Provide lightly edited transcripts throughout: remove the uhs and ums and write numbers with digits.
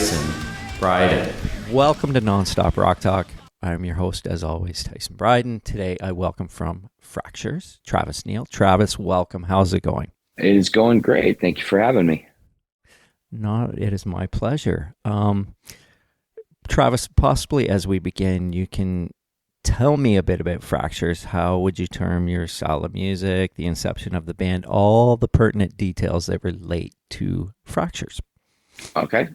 Tyson Bryden. Welcome to Nonstop Rock Talk. I'm your host, as always, Tyson Bryden. Today, I welcome from Fraxures, Travis Neal. Travis, welcome. How's it going? It is going great. Thank you for having me. No, it is my pleasure. Travis, possibly as we begin, you can tell me a bit about Fraxures. How would you term your style of music, the inception of the band, all the pertinent details that relate to Fraxures? Okay.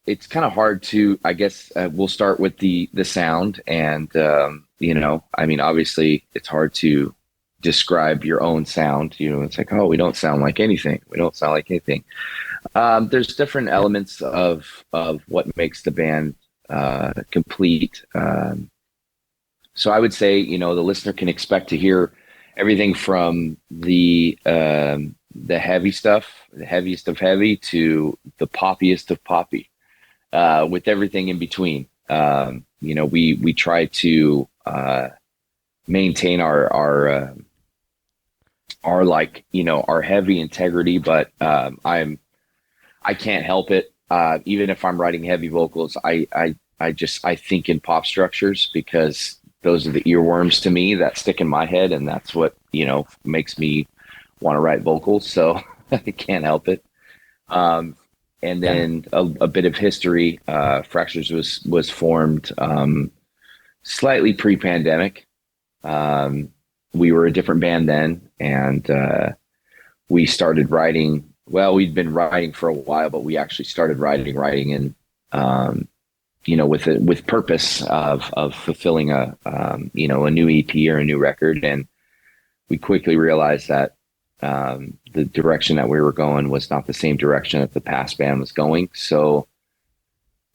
It's kind of hard to, I guess, we'll start with the sound. And, obviously it's hard to describe your own sound. It's like, oh, we don't sound like anything. We don't sound like anything. There's different elements of what makes the band complete. So I would say, the listener can expect to hear everything from the heavy stuff, the heaviest of heavy, to the poppiest of poppy, with everything in between. We try to maintain our heavy integrity, but I can't help it. Even if I'm writing heavy vocals, I think in pop structures, because those are the earworms to me that stick in my head, and that's what makes me want to write vocals. So I can't help it. And then a bit of history. Fraxures was formed slightly pre-pandemic. We were a different band then, and we started writing. Well, we'd been writing for a while, but we actually started writing and with purpose of fulfilling a new EP or a new record. And we quickly realized that the direction that we were going was not the same direction that the past band was going. So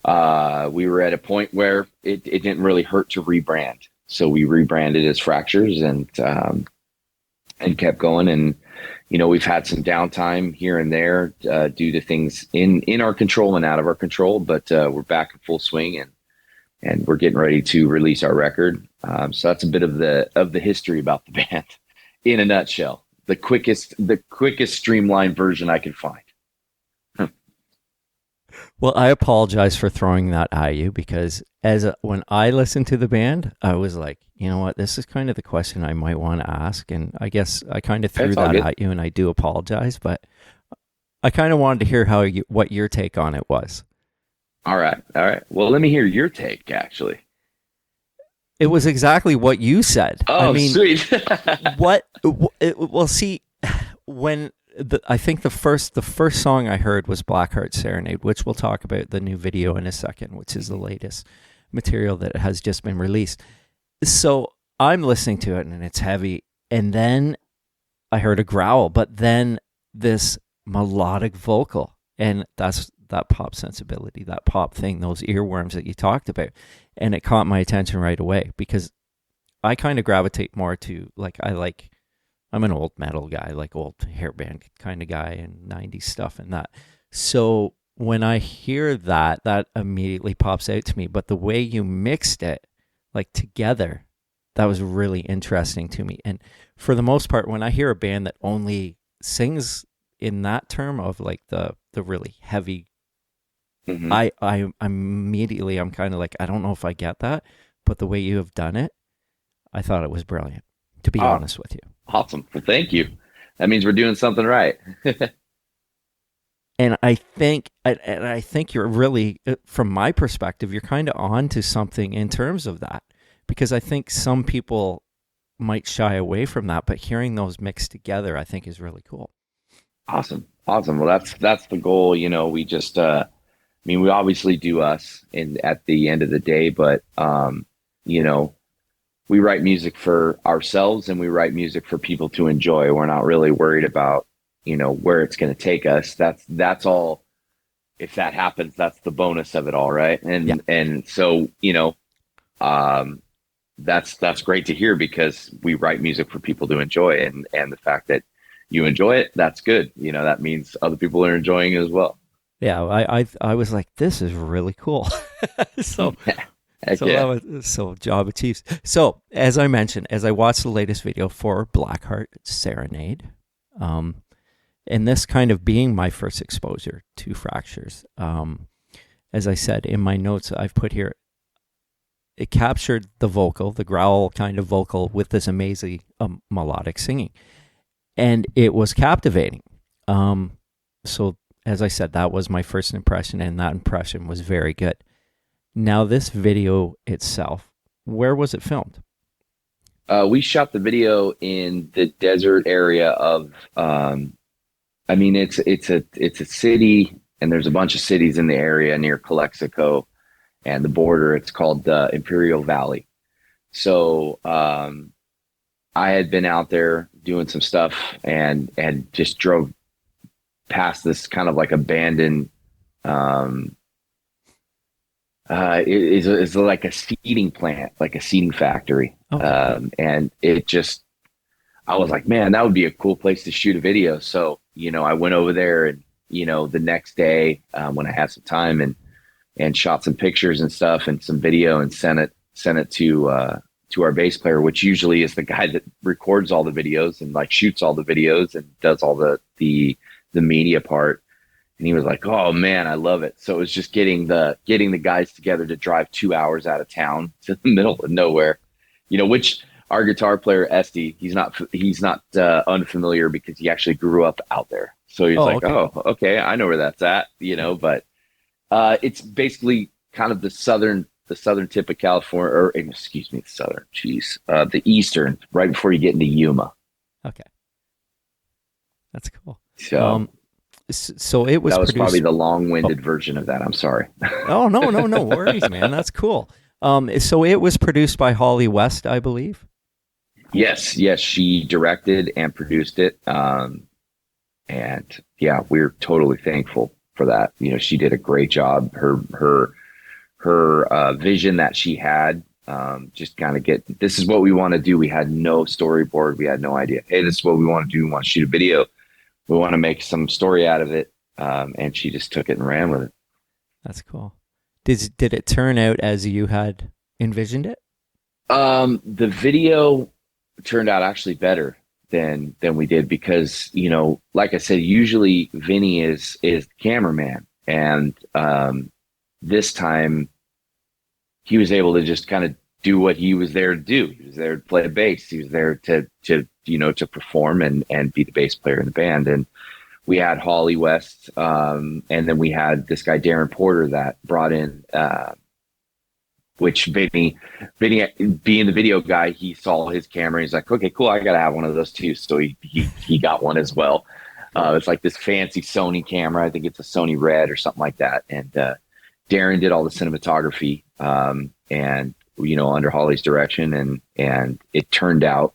we were at a point where it didn't really hurt to rebrand. So we rebranded as Fraxures and kept going. And, we've had some downtime here and there due to things in our control and out of our control, but we're back in full swing, and we're getting ready to release our record. So that's a bit of the history about the band in a nutshell. The quickest streamlined version I could find. Well, I apologize for throwing that at you, because when I listened to the band, I was like, you know what, this is kind of the question I might want to ask. And I guess I kind of threw that at you, and I do apologize, but I kind of wanted to hear what your take on it was. All right. Well, let me hear your take, actually. It was exactly what you said. Oh, sweet. Well, see, when I think the first song I heard was Blackheart Serenade, which we'll talk about the new video in a second, which is the latest material that has just been released. So I'm listening to it, and it's heavy. And then I heard a growl, but then this melodic vocal, and that's that pop sensibility, that pop thing, those earworms that you talked about. And it caught my attention right away, because I kind of gravitate more to, I'm an old metal guy, like old hairband kind of guy, and 90s stuff and that. So when I hear that immediately pops out to me. But the way you mixed it, together, that was really interesting to me. And for the most part, when I hear a band that only sings in that term of the really heavy, mm-hmm. I immediately, I'm kind of like, I don't know if I get that, but the way you have done it, I thought it was brilliant, to be honest with you. Awesome. Well, thank you. That means we're doing something right. And I think you're really, from my perspective, you're kind of on to something in terms of that, because I think some people might shy away from that, but hearing those mixed together, I think, is really cool. Awesome. Well, that's the goal. We just, we obviously do us at the end of the day, but, we write music for ourselves, and we write music for people to enjoy. We're not really worried about, where it's going to take us. That's all. If that happens, that's the bonus of it all. Right. And so, that's great to hear, because we write music for people to enjoy, and the fact that you enjoy it, that's good. That means other people are enjoying it as well. Yeah. I was like, this is really cool. So job achieved. So as I mentioned, as I watched the latest video for Blackheart Serenade, and this kind of being my first exposure to Fraxures. As I said in my notes, I've put here, it captured the vocal, the growl kind of vocal, with this amazing melodic singing, and it was captivating. So as I said, that was my first impression, and that impression was very good. Now, this video itself, where was it filmed? We shot the video in the desert area of, I mean, it's a city, and there's a bunch of cities in the area near Calexico and the border. It's called the Imperial Valley. So I had been out there doing some stuff and just drove past this kind of like abandoned, it's like a seeding plant, like a seeding factory. Okay. And it just, I was like, man, that would be a cool place to shoot a video. So, I went over there and, the next day when I had some time and shot some pictures and stuff and some video and sent it to our bass player, which usually is the guy that records all the videos and like shoots all the videos and does all the media part. And he was like, oh man, I love it. So it was just getting the guys together to drive 2 hours out of town to the middle of nowhere, which our guitar player, Esty, he's not unfamiliar because he actually grew up out there. So he's like, okay. Oh, okay, I know where that's at, but it's basically kind of the southern tip of California, or excuse me, the eastern, right before you get into Yuma. Okay. That's cool. So, so it was. That was probably the long-winded version of that. I'm sorry. Oh no worries, man. That's cool. So it was produced by Holly West, I believe. Yes, she directed and produced it, and yeah, we're totally thankful for that. She did a great job. Her vision that she had, just kind of this is what we want to do. We had no storyboard. We had no idea. Hey, this is what we want to do. We want to shoot a video. We want to make some story out of it. And she just took it and ran with it. That's cool. Did it turn out as you had envisioned it? The video turned out actually better than we did because, like I said, usually Vinny is the cameraman. And this time he was able to just kind of do what he was there to do. He was there to play the bass. He was there to perform and be the bass player in the band. And we had Holly West, and then we had this guy, Darren Porter, that brought in, which Vinny being the video guy, he saw his camera. He's like, okay, cool. I got to have one of those too. So he got one as well. It's like this fancy Sony camera. I think it's a Sony Red or something like that. And Darren did all the cinematography, and under Holly's direction, and it turned out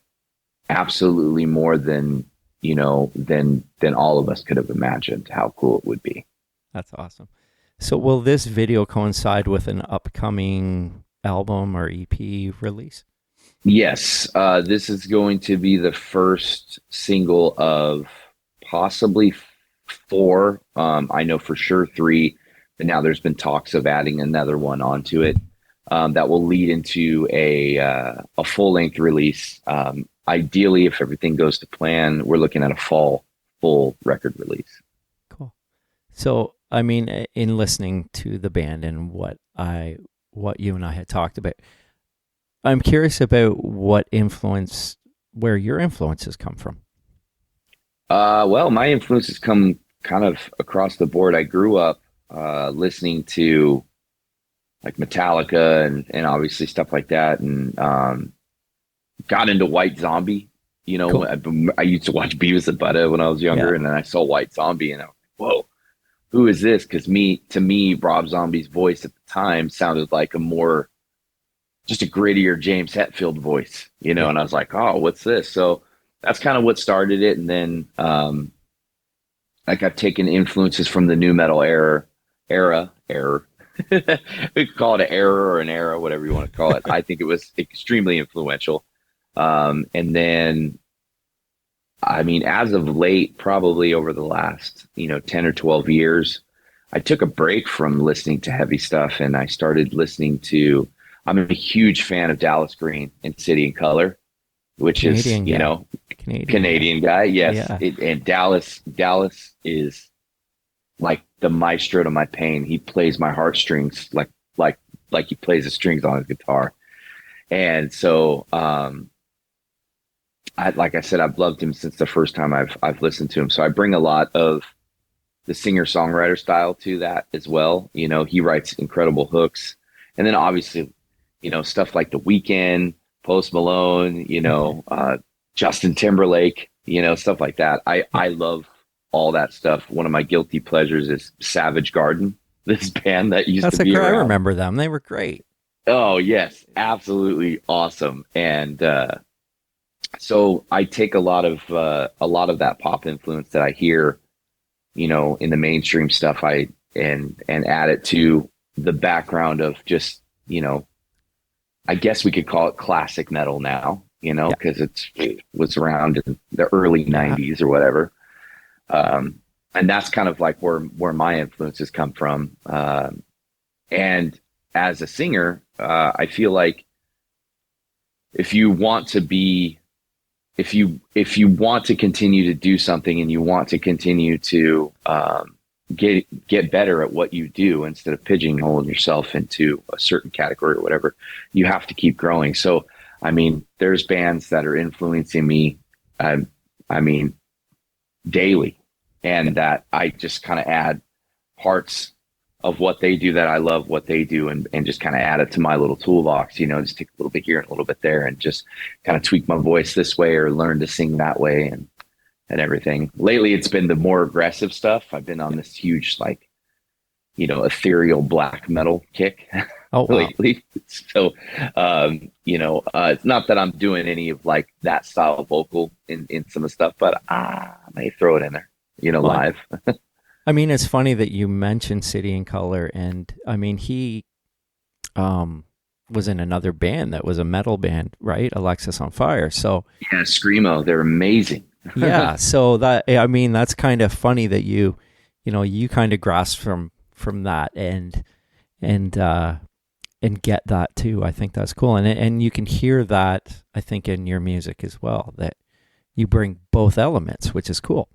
absolutely more than all of us could have imagined how cool it would be. That's awesome. So will this video coincide with an upcoming album or EP release? Yes, this is going to be the first single of possibly 4. I know for sure 3, but now there's been talks of adding another one onto it. That will lead into a full-length release. Ideally, if everything goes to plan, we're looking at a full record release. Cool. So, I mean, in listening to the band and what you and I had talked about, I'm curious about where your influences come from. Well, my influences come kind of across the board. I grew up listening to like Metallica and obviously stuff like that, and got into White Zombie. Cool. I used to watch Beavis and Butthead when I was younger, and then I saw White Zombie, and I was like, whoa, who is this? Because to me, Rob Zombie's voice at the time sounded like just a grittier James Hetfield voice, and I was like, oh, what's this? So that's kind of what started it. And then like I've taken influences from the new metal era. We could call it an era or an era, whatever you want to call it. I think it was extremely influential. And then, I mean, as of late, probably over the last, 10 or 12 years, I took a break from listening to heavy stuff, and I started listening to, I'm a huge fan of Dallas Green and City and Color. which is, Canadian guy. Canadian guy. Canadian guy. Yes. Yeah. And Dallas is like the maestro to my pain. He plays my heartstrings like he plays the strings on his guitar. And so, like I said, I've loved him since the first time I've listened to him. So I bring a lot of the singer songwriter style to that as well. You know, he writes incredible hooks, and then obviously, you know, stuff like The Weeknd, Post Malone, you know, Justin Timberlake, you know, stuff like that. I love all that stuff. One of my guilty pleasures is Savage Garden, this band that used to be around. I remember them. They were great. Oh yes, absolutely awesome. And so I take a lot of that pop influence that I hear, you know, in the mainstream stuff, and add it to the background of just, you know, I guess we could call it classic metal now, you know, because it was around in the early 90s or whatever. And that's kind of like where my influences come from. And as a singer, I feel like if you want to continue to do something, and you want to continue to get better at what you do, instead of pigeonholing yourself into a certain category or whatever, you have to keep growing. So, I mean, there's bands that are influencing me, I mean, daily, and that I just kind of add parts of what they do that I love what they do, and just kind of add it to my little toolbox, you know, just take a little bit here and a little bit there, and just kind of tweak my voice this way or learn to sing that way, and everything. Lately, it's been the more aggressive stuff. I've been on this huge, like, you know, ethereal black metal kick lately. So, you know, it's not that I'm doing any of like that style of vocal in some of the stuff, but I may throw it in there, you know, live. I mean, it's funny that you mentioned City and Color, and I mean, he was in another band that was a metal band, right? Alexis on Fire. So yeah, Screamo, they're amazing. Yeah, so that, I mean, that's kind of funny that you kind of grasp from that and get that too. I think that's cool, and you can hear that, I think, in your music as well, that you bring both elements, which is cool.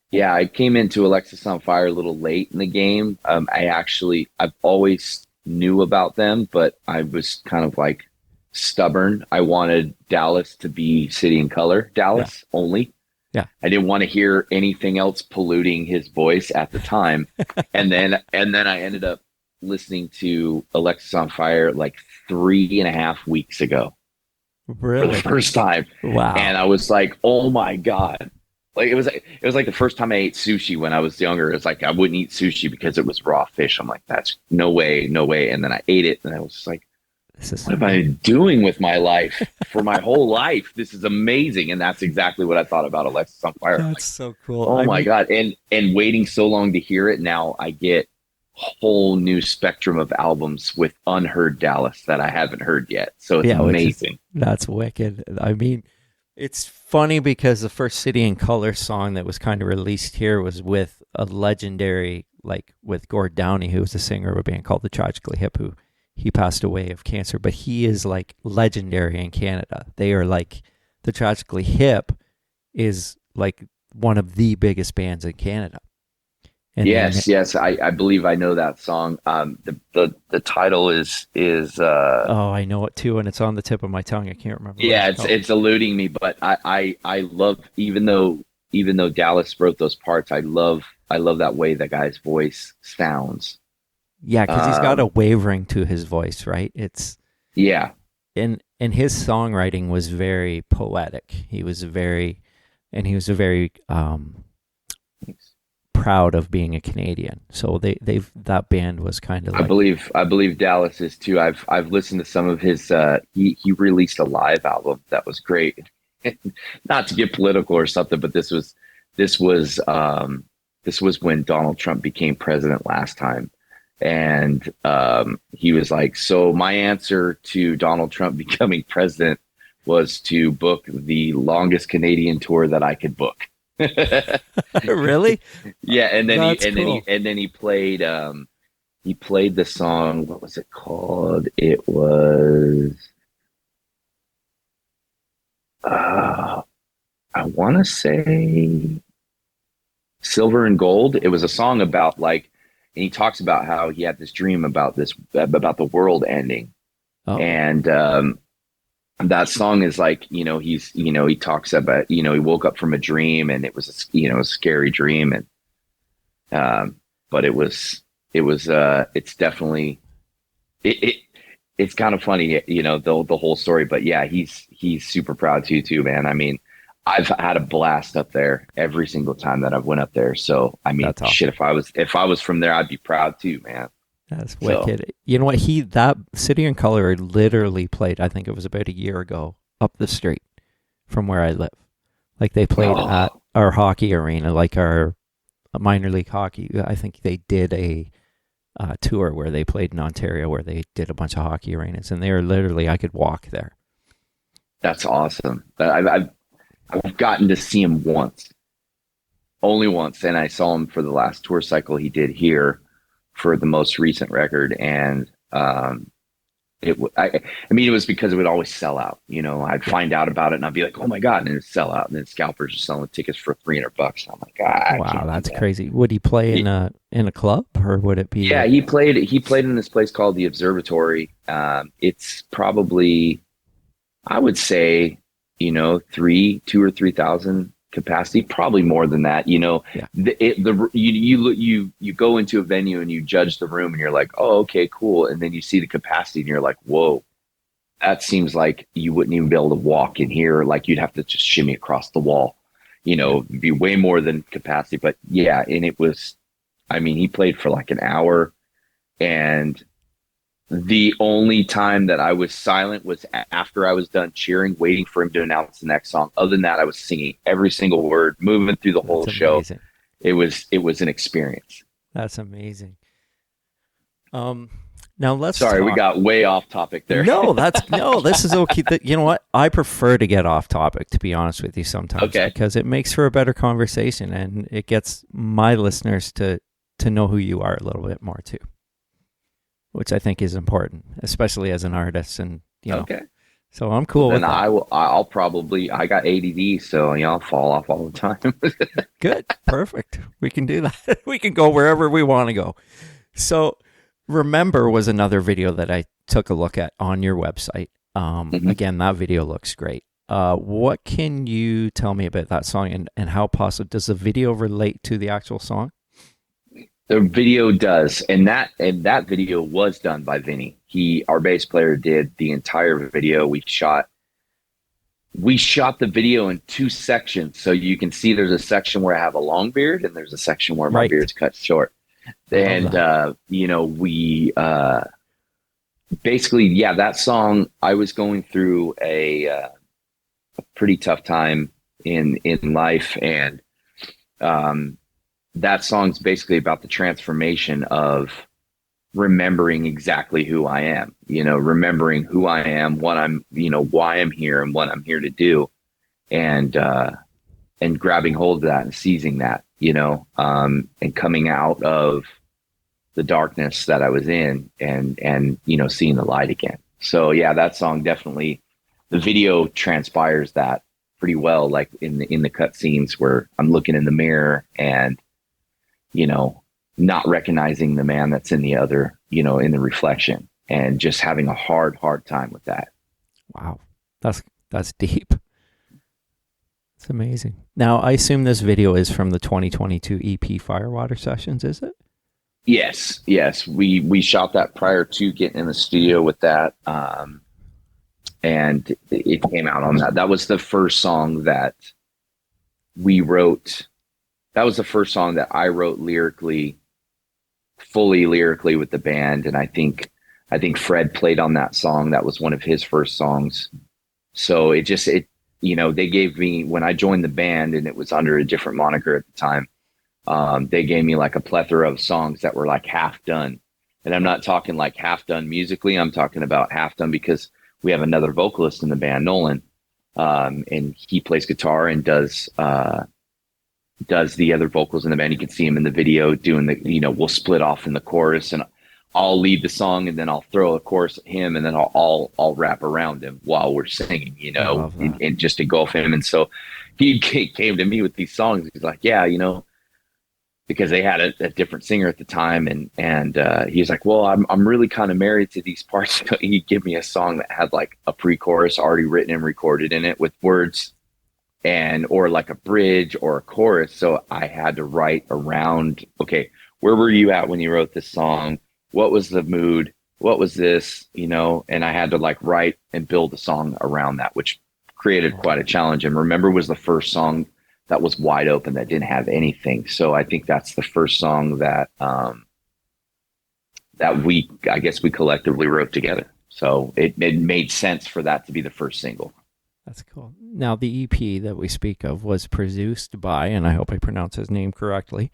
Yeah, I came into Alexis on Fire a little late in the game. I've always knew about them, but I was kind of like stubborn. I wanted Dallas to be City and Color Dallas only. Yeah. I didn't want to hear anything else polluting his voice at the time. and then I ended up listening to Alexis on Fire like 3.5 weeks ago. Really? For the first time. Wow. And I was like, oh my God. Like it was like the first time I ate sushi when I was younger. It's like I wouldn't eat sushi because it was raw fish. I'm like, that's no way. And then I ate it, and I was just like, what am I doing with my life for my whole life? This is amazing. And that's exactly what I thought about Alexis on Fire. That's so cool. Oh my God. And waiting so long to hear it, now I get a whole new spectrum of albums with unheard Dallas that I haven't heard yet. So it's amazing. That's wicked. I mean, it's funny because the first City and Color song that was kind of released here was with a legendary, like with Gord Downey, who was the singer of a band called the Tragically Hip, who he passed away of cancer, but he is like legendary in Canada. They are like, the Tragically Hip is like one of the biggest bands in Canada. And yes, I believe I know that song. The title is oh, I know it too, and it's on the tip of my tongue. I can't remember. Yeah, it's eluding me, but I love, even though Dallas wrote those parts, I love that way the guy's voice sounds. Yeah, because he's got a wavering to his voice, right? And his songwriting was very poetic. He was very proud of being a Canadian. So that band was kind of like, I believe Dallas is too. I've listened to some of his he released a live album that was great. Not to get political or something, but this was when Donald Trump became president last time. And he was like, so my answer to Donald Trump becoming president was to book the longest Canadian tour that I could book. Really? Yeah, and then he played the song. What was it called? It was uh, I want to say Silver and Gold. It was a song about like, and he talks about how he had this dream about about the world ending. Oh, And that song is like, he talks about, he woke up from a dream and it was, a scary dream. And, but it's definitely, it it's kind of funny, the whole story, but yeah, he's super proud too, man. I mean, I've had a blast up there every single time that I've went up there. So, I mean, that's shit, awesome. if I was from there, I'd be proud too, man. That's So, wicked. You know what? That City and Color literally played, I think it was about a year ago, up the street from where I live. Like they played at oh, our hockey arena, like our minor league hockey. I think they did a tour where they played in Ontario, where they did a bunch of hockey arenas, and they were literally, I could walk there. that's awesome. I've gotten to see him once, only once, and I saw him for the last tour cycle he did here for the most recent record, and I mean, it was because it would always sell out. I'd Yeah. find out about it, and I'd be like, "Oh my god!" And it'd sell out, and then scalpers are selling tickets for $300. I'm like, I Wow, can't do that's that. crazy. Would he play in a club, or would it Yeah, be? he played in this place called the Observatory. It's probably, I would say, two or 3,000 capacity, probably more than that. Yeah, You go into a venue and you judge the room and you're like, oh, okay, cool. And then you see the capacity and you're like, whoa, that seems like you wouldn't even be able to walk in here. Like you'd have to just shimmy across the wall, yeah. be way more than capacity. But yeah, and it was, I mean, he played for like an hour, and the only time that I was silent was after I was done cheering, waiting for him to announce the next song. Other than that, I was singing every single word, moving through the whole That's show. amazing. It was an experience. That's amazing. Um, Now let's Sorry, we talk. got way off topic there. No, no. This is okay. You know what? I prefer to get off topic, to be honest with you, sometimes Okay. because it makes for a better conversation, and it gets my listeners to know who you are a little bit more too, which I think is important, especially as an artist. And Okay. so I'm cool with Then that. I got ADD, so I'll fall off all the time. Good, perfect. We can do that. We can go wherever we want to go. So, Remember was another video that I took a look at on your website. Mhm. Again, that video looks great. What can you tell me about that song, and how possible does the video relate to the actual song? The video does, and that video was done by Vinny. Our bass player, did the entire video. We shot the video in two sections, so you can see there's a section where I have a long beard, and there's a section where my Right. beard's cut short. I love And that. we basically, yeah, that song. I was going through a pretty tough time in life, and um, that song's basically about the transformation of remembering exactly who I am, remembering who I am, what I'm, why I'm here and what I'm here to do. And grabbing hold of that and seizing that, and coming out of the darkness that I was in, and seeing the light again. So yeah, that song definitely, the video transpires that pretty well, like in the cut scenes where I'm looking in the mirror and, you know, not recognizing the man that's in the other, in the reflection, and just having a hard time with that. Wow, that's deep. It's amazing. Now, I assume this video is from the 2022 EP Firewater Sessions, is it? Yes. We shot that prior to getting in the studio with that. And it came out on that. That was the first song that we wrote. That was the first song that I wrote fully lyrically with the band. And I think Fred played on that song. That was one of his first songs. So they gave me, when I joined the band, and it was under a different moniker at the time, they gave me like a plethora of songs that were like half done. And I'm not talking like half done musically. I'm talking about half done because we have another vocalist in the band, Nolan, and he plays guitar and does the other vocals in the band. You can see him in the video doing we'll split off in the chorus, and I'll lead the song and then I'll throw a chorus at him and then I'll rap around him while we're singing, I love that. and just to go off him. And so he came to me with these songs. He's like, yeah, because they had a different singer at the time, and he's like, well, I'm really kind of married to these parts. He'd give me a song that had like a pre-chorus already written and recorded in it with words, and or like a bridge or a chorus. So I had to write around, okay, where were you at when you wrote this song? What was the mood? What was this? And I had to like write and build a song around that, which created quite a challenge. And Remember was the first song that was wide open, that didn't have anything. So I think that's the first song that I guess we collectively wrote together. So it made sense for that to be the first single. That's cool. Now, the EP that we speak of was produced by, and I hope I pronounce his name correctly,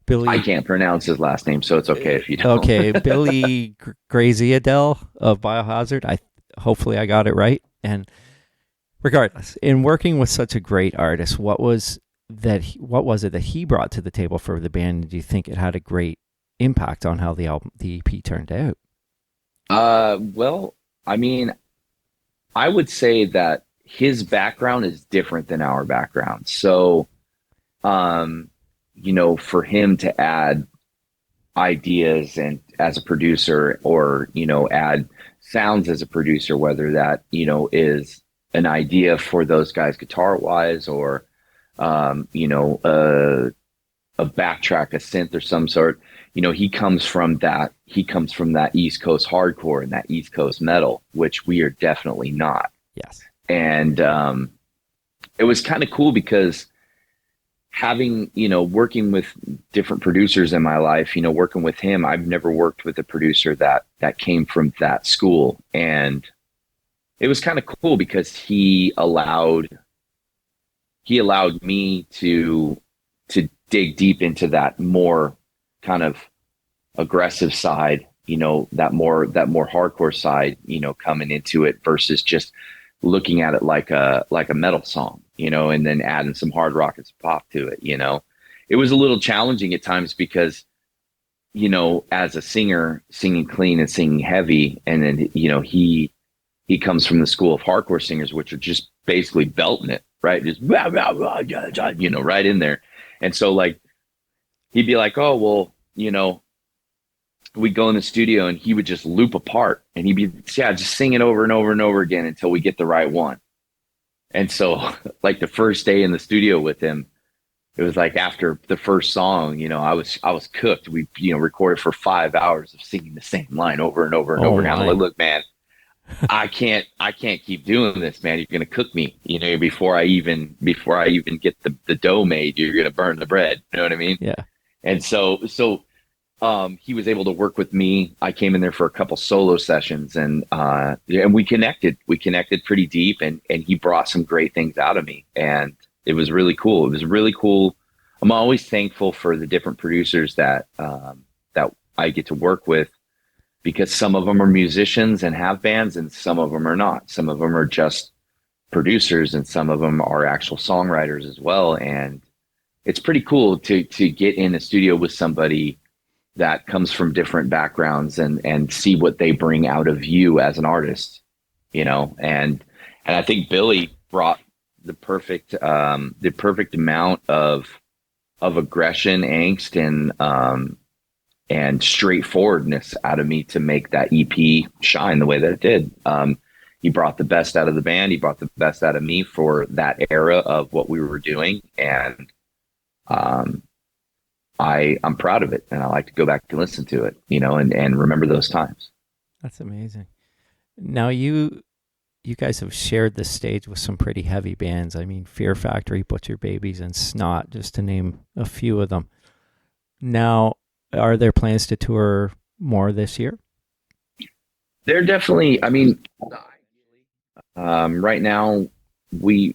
Billy. I can't pronounce his last name, so it's okay if you don't. Okay, Billy Graziadel of Biohazard. Hopefully I got it right. And regardless, in working with such a great artist, what was it that he brought to the table for the band? Do you think it had a great impact on how the EP turned out? Well, I mean, I would say that his background is different than our background. So, for him to add ideas and as a producer, or, add sounds as a producer, whether that, is an idea for those guys guitar wise, or, a backtrack, a synth or some sort, he comes from that East Coast hardcore and that East Coast metal, which we are definitely not. Yes. And it was kind of cool because having, working with different producers in my life, working with him, I've never worked with a producer that came from that school. And it was kind of cool because he allowed me to dig deep into that more kind of aggressive side, that more hardcore side, coming into it versus just looking at it like a metal song, and then adding some hard rock and some pop to it. It was a little challenging at times because, as a singer singing clean and singing heavy, and then, he comes from the school of hardcore singers, which are just basically belting it, right? Just, right in there. And so like, he'd be like, oh, well, we'd go in the studio and he would just loop a part and he'd be, just sing it over and over and over again until we get the right one. And so like the first day in the studio with him, it was like after the first song, I was cooked. We, recorded for 5 hours of singing the same line over and over and over. And I'm like, look, man, I can't keep doing this, man. You're going to cook me, before I even get the dough made, you're going to burn the bread. You know what I mean? Yeah. And so he was able to work with me. I came in there for a couple solo sessions, and we connected pretty deep, and he brought some great things out of me, and it was really cool. It was really cool. I'm always thankful for the different producers that I get to work with, because some of them are musicians and have bands, and some of them are not. Some of them are just producers, and some of them are actual songwriters as well. And it's pretty cool to get in a studio with somebody that comes from different backgrounds and see what they bring out of you as an artist, and I think Billy brought the perfect amount of aggression, angst, and straightforwardness out of me to make that EP shine the way that it did. He brought the best out of the band. He brought the best out of me for that era of what we were doing. And I'm proud of it. And I like to go back and listen to it, and remember those times. That's amazing. Now you guys have shared the stage with some pretty heavy bands. I mean, Fear Factory, Butcher Babies, and Snot, just to name a few of them. Now, are there plans to tour more this year? They're definitely, right now we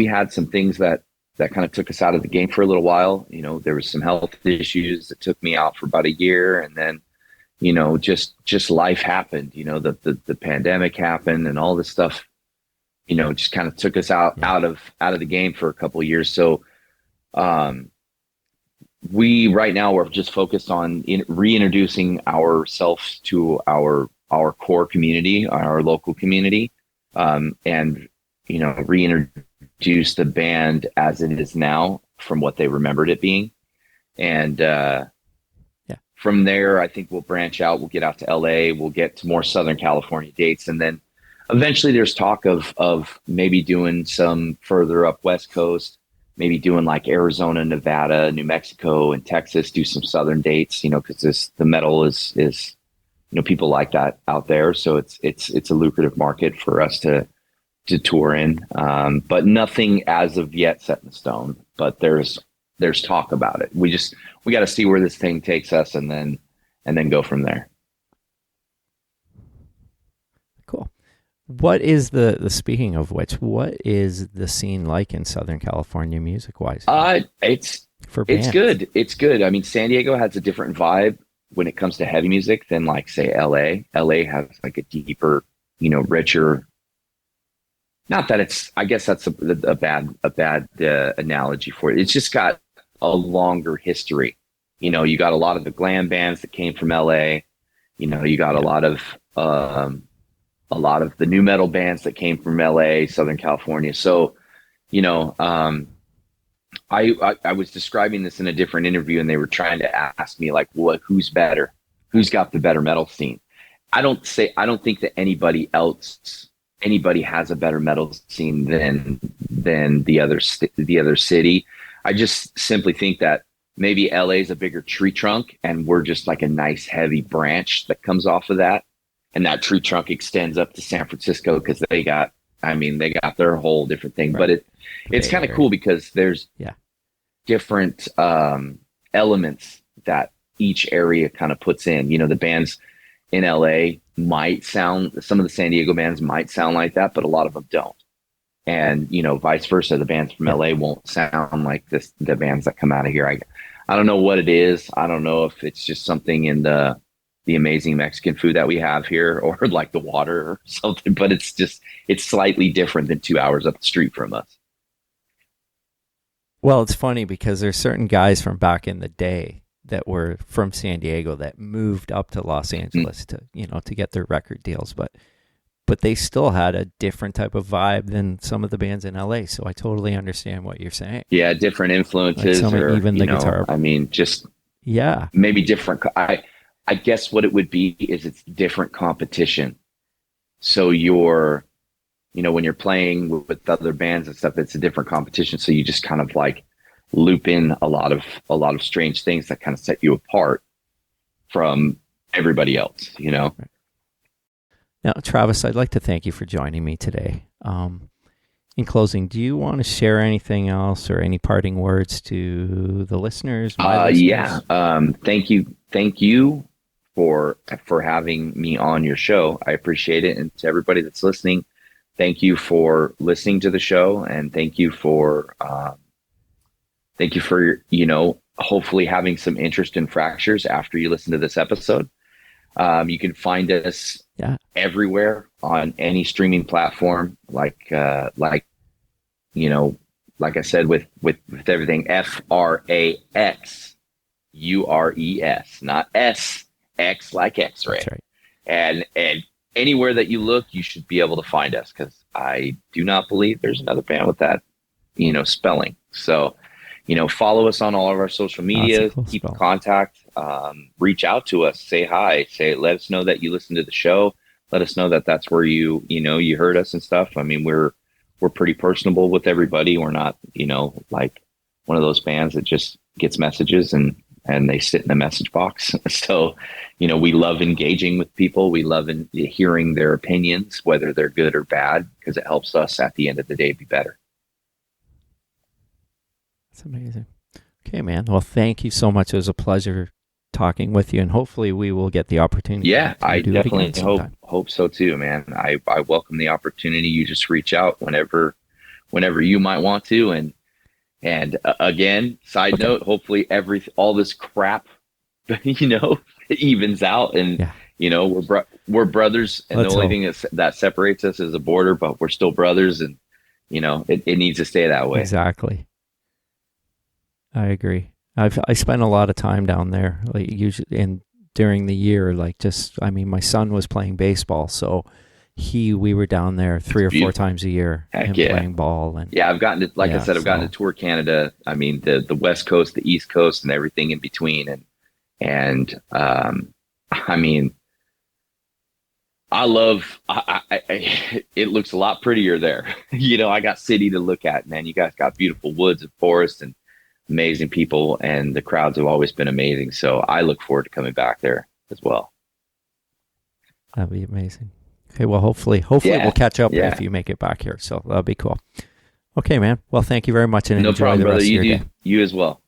had some things that kind of took us out of the game for a little while. There was some health issues that took me out for about a year, and then, just life happened, the pandemic happened and all this stuff, just kind of took us out of the game for a couple of years. So, we right now we're just focused on reintroducing ourselves to our core community, our local community, and reintroduce the band as it is now from what they remembered it being. And Yeah. from there, I think we'll branch out. We'll get out to LA. We'll get to more Southern California dates, and then eventually there's talk of maybe doing some further up West Coast, maybe doing like Arizona, Nevada, New Mexico, and Texas. Do some Southern dates, because the metal is people like that out there. So it's a lucrative market for us to tour in, but nothing as of yet set in stone. But there's talk about it. We got to see where this thing takes us, and then go from there. Cool. What is speaking of which, what is the scene like in Southern California music wise? It's bands? It's good. I mean, San Diego has a different vibe when it comes to heavy music than like say LA. LA has like a deeper, richer. Not that I guess that's a bad analogy for it. It's just got a longer history. You got a lot of the glam bands that came from LA. You got a lot of the new metal bands that came from LA, Southern California. So, I was describing this in a different interview, and they were trying to ask me like, who's better? Who's got the better metal scene? I don't think that anybody has a better metal scene than the other city. I just simply think that maybe LA is a bigger tree trunk, and we're just like a nice heavy branch that comes off of that, and that tree trunk extends up to San Francisco because they got their whole different thing. Right. But it's kind of cool because there's different elements that each area kind of puts in. The bands in LA some of the San Diego bands might sound like that, but a lot of them don't. And, vice versa, the bands from LA won't sound like the bands that come out of here. I don't know what it is. I don't know if it's just something in the amazing Mexican food that we have here, or like the water or something, but it's slightly different than 2 hours up the street from us. Well, it's funny because there's certain guys from back in the day that were from San Diego that moved up to Los Angeles to get their record deals, but they still had a different type of vibe than some of the bands in LA. So I totally understand what you're saying. Yeah, different influences, like even the guitar. I mean, just maybe different. I guess what it would be is it's different competition. So when you're playing with other bands and stuff, it's a different competition. So you just kind of like loop in a lot of strange things that kind of set you apart from everybody else, Right. Now, Travis, I'd like to thank you for joining me today. In closing, do you want to share anything else or any parting words to the listeners? Yeah. Thank you for having me on your show. I appreciate it. And to everybody that's listening, thank you for listening to the show, and thank you for hopefully having some interest in Fraxures after you listen to this episode. You can find us everywhere on any streaming platform, like I said, with everything, FRAXURES, not SX like X-ray. That's right. And anywhere that you look, you should be able to find us, because I do not believe there's another band with that, spelling. So, follow us on all of our social media, keep in contact, reach out to us, say hi, let us know that you listen to the show. Let us know that that's where you heard us and stuff. I mean, we're pretty personable with everybody. We're not, like one of those bands that just gets messages and they sit in the message box. So, we love engaging with people. We love hearing their opinions, whether they're good or bad, because it helps us at the end of the day be better. That's amazing. Okay, man. Well, thank you so much. It was a pleasure talking with you, and hopefully we will get the opportunity. Yeah, I definitely hope so too, man. I welcome the opportunity. You just reach out whenever you might want to. And again, side note, hopefully all this crap, evens out, and we're brothers, and the only thing that separates us is a border, but we're still brothers, and it needs to stay that way. Exactly. I agree. I spent a lot of time down there, like usually during the year. Like my son was playing baseball, so we were down there 3 or 4 times a year and playing ball. And I've gotten to, like I said, I've gotten to tour Canada. I mean, the West Coast, the East Coast, and everything in between. And I mean, I love. It looks a lot prettier there. I got city to look at, man. You guys got beautiful woods and forests and amazing people, and the crowds have always been amazing. So I look forward to coming back there as well. That'd be amazing. Okay, well, hopefully we'll catch up if you make it back here. So that'll be cool. Okay, man. Well, thank you very much, and enjoy the rest of your day. You as well.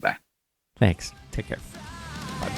Bye. Thanks. Take care. Bye.